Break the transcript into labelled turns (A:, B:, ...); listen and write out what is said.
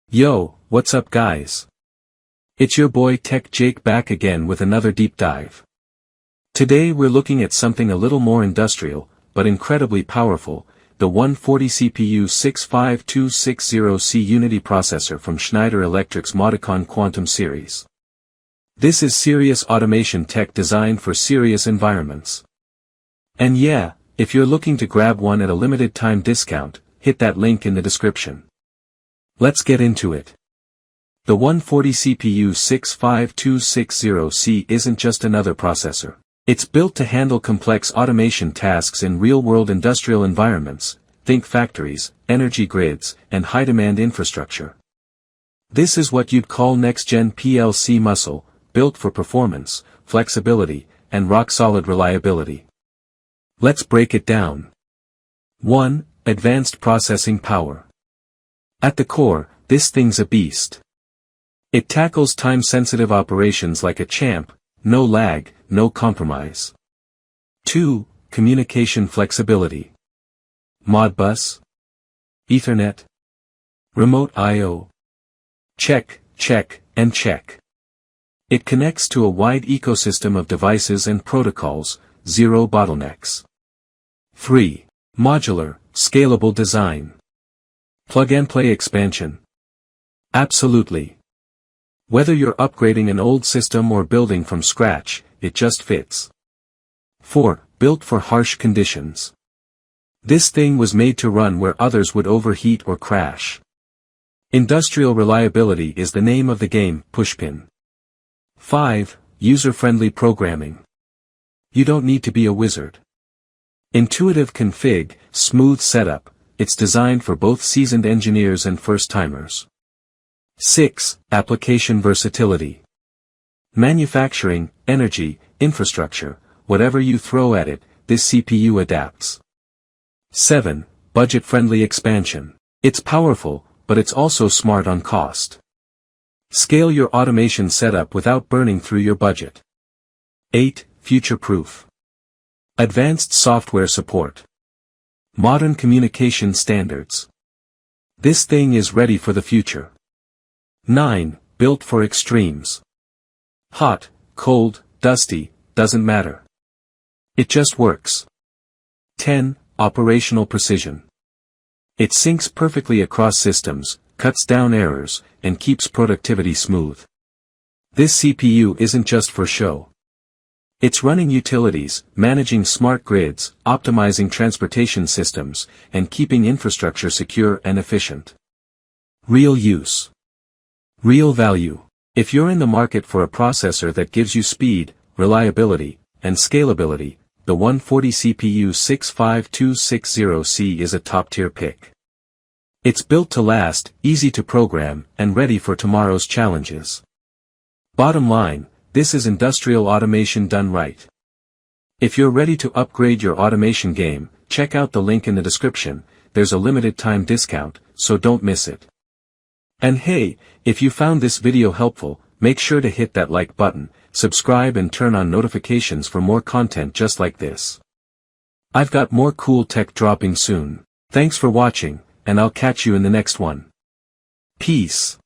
A: Yo, what's up guys? It's your boy Tech Jake back again with another deep dive. Today we're looking at something a little more industrial, but incredibly powerful, the 140CPU65260C Unity processor from Schneider Electric's Modicon Quantum series. This is serious automation tech designed for serious environments. And yeah, if you're looking to grab one at a limited time discount, hit that link in the description. Let's get into it. The 140CPU65260C isn't just another processor. It's built to handle complex automation tasks in real-world industrial environments, think factories, energy grids, and high-demand infrastructure. This is what you'd call next-gen PLC muscle, built for performance, flexibility, and rock-solid reliability. Let's break it down. 1. Advanced processing power. At the core, this thing's a beast. It tackles time-sensitive operations like a champ, no lag, no compromise. 2. Communication flexibility. Modbus, Ethernet, Remote I/O. Check, check, and check. It connects to a wide ecosystem of devices and protocols, zero bottlenecks. 3. Modular, scalable design. Plug-and-play expansion. Absolutely. Whether you're upgrading an old system or building from scratch, it just fits. 4. Built for harsh conditions. This thing was made to run where others would overheat or crash. Industrial reliability is the name of the game, pushpin. 5. User-friendly programming. You don't need to be a wizard. Intuitive config, smooth setup. It's designed for both seasoned engineers and first-timers. 6. Application versatility. Manufacturing, energy, infrastructure, whatever you throw at it, this CPU adapts. 7. Budget-friendly expansion. It's powerful, but it's also smart on cost. Scale your automation setup without burning through your budget. 8. Future-proof. Advanced software support. Modern communication standards. This thing is ready for the future. 9. Built for extremes. Hot, cold, dusty, doesn't matter. It just works. 10. Operational precision. It syncs perfectly across systems, cuts down errors, and keeps productivity smooth. This CPU isn't just for show. It's running utilities, managing smart grids, optimizing transportation systems, and keeping infrastructure secure and efficient. Real use. Real value. If you're in the market for a processor that gives you speed, reliability, and scalability, the 140CPU65260C is a top-tier pick. It's built to last, easy to program, and ready for tomorrow's challenges. Bottom line, this is industrial automation done right. If you're ready to upgrade your automation game, check out the link in the description. There's a limited time discount, so don't miss it. And hey, if you found this video helpful, make sure to hit that like button, subscribe and turn on notifications for more content just like this. I've got more cool tech dropping soon. Thanks for watching, and I'll catch you in the next one. Peace.